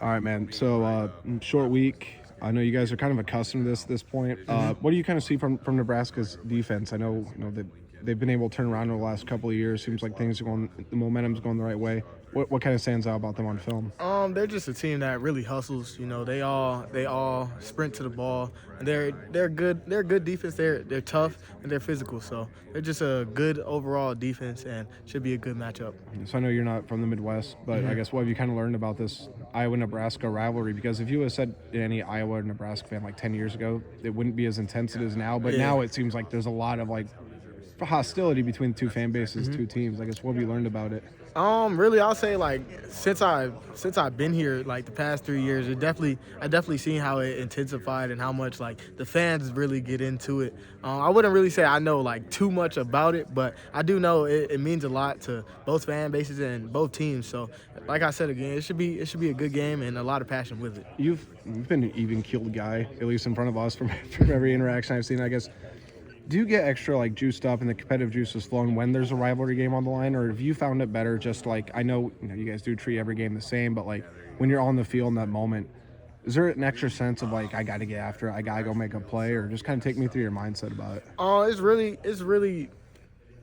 All right, man. So short week. I know you guys are kind of accustomed to this at this point. What do you kind of see from Nebraska's defense? I know that they've been able to turn around over the last couple of years. Seems like things are going, the momentum's going the right way. What kind of stands out about them on film? They're just a team that really hustles. They all sprint to the ball. And they're good. They're a good defense. They're tough and they're physical. So they're just a good overall defense and should be a good matchup. So I know you're not from the Midwest, but I guess what have you kind of learned about this Iowa-Nebraska rivalry? Because if you would have said to any Iowa or Nebraska fan like 10 years ago, it wouldn't be as intense as it is now. But Yeah. now it seems like there's a lot of like hostility between the two fan bases, two teams. I guess what have you learned about it? Really, I'll say like since I've been here like the past 3 years, I definitely seen how it intensified and how much like the fans really get into it. I wouldn't really say I know like too much about it, but I do know it means a lot to both fan bases and both teams. So, like I said again, it should be a good game and a lot of passion with it. You've been an even keeled guy, at least in front of us from every interaction I've seen. I guess. Do you get extra like juiced up and the competitive juice is flowing when there's a rivalry game on the line, or have you found it better just like I know you guys do treat every game the same, but like when you're on the field in that moment, is there an extra sense of like I got to get after it, I gotta go make a play, or just kind of take me through your mindset about it?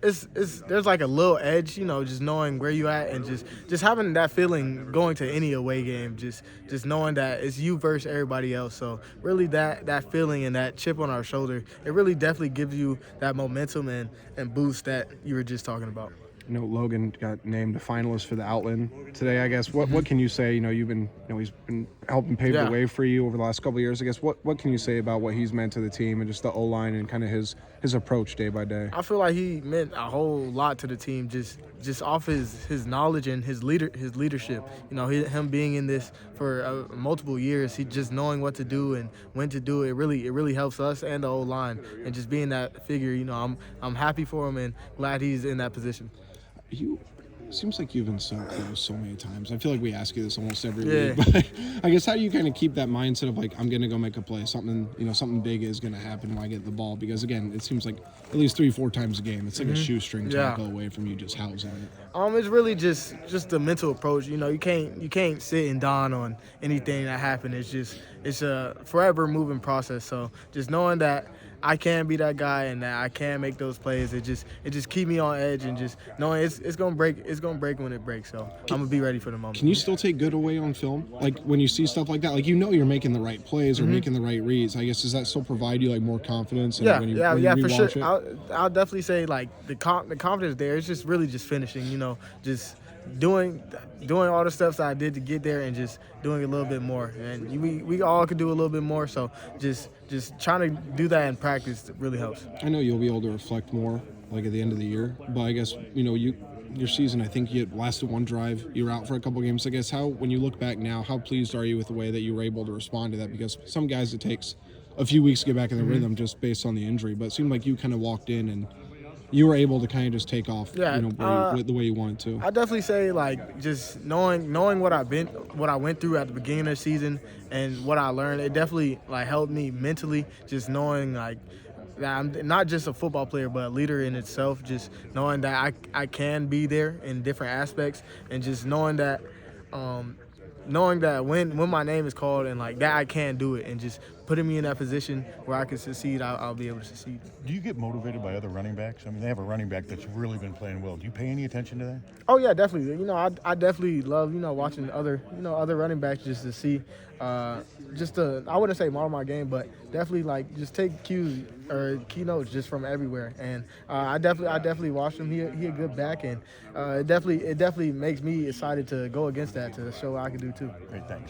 It's there's like a little edge, just knowing where you at and just having that feeling going to any away game, just knowing that it's you versus everybody else. So really that feeling and that chip on our shoulder, it really definitely gives you that momentum and boost that you were just talking about. You know, Logan got named a finalist for the Outland today. I guess what can you say? You've been he's been helping pave the way for you over the last couple of years. I guess what can you say about what he's meant to the team and just the O line and kind of his approach day by day? I feel like he meant a whole lot to the team, just off his knowledge and his leadership. Him being in this for multiple years, he just knowing what to do and when to do it. It really helps us and the O line, and just being that figure. I'm happy for him and glad he's in that position. Seems like you've been so close so many times. I feel like we ask you this almost every week, but I guess how do you kind of keep that mindset of like I'm gonna go make a play, something big is gonna happen when I get the ball? Because again, it seems like at least 3-4 times a game, it's like a shoestring tackle away from you just housing it. It's really just the mental approach. You can't sit and dawn on anything that happened. It's a forever moving process. So just knowing that I can be that guy and that I can make those plays, it just keep me on edge, and just knowing it's gonna break when it breaks. So I'm gonna be ready for the moment. Can you still take good away on film? Like when you see stuff like that, like you're making the right plays or making the right reads. I guess does that still provide you like more confidence? When you For sure. it? I'll definitely say like the confidence there. It's just really just finishing. Just doing all the steps I did to get there and just doing a little bit more. And we all could do a little bit more. So just trying to do that in practice really helps. I know you'll be able to reflect more like at the end of the year, but I guess your season, I think you lasted one drive. You were out for a couple games. I guess when you look back now, how pleased are you with the way that you were able to respond to that? Because some guys it takes a few weeks to get back in the rhythm just based on the injury, but it seemed like you kind of walked in and you were able to kind of just take off, the way you wanted to. I definitely say like just knowing what I went through at the beginning of the season and what I learned, it definitely like helped me mentally. Just knowing like that I'm not just a football player, but a leader in itself. Just knowing that I can be there in different aspects, and just knowing that when my name is called and like that I can do it, and just putting me in that position where I can succeed, I'll be able to succeed. Do you get motivated by other running backs? I mean, they have a running back that's really been playing well. Do you pay any attention to that? Oh yeah, definitely. I definitely love watching other running backs just to see, I wouldn't say model my game, but definitely like just take cues or keynotes just from everywhere. And I definitely watch him. He a good back, and it definitely makes me excited to go against that, to show what I can do too. Great, thanks.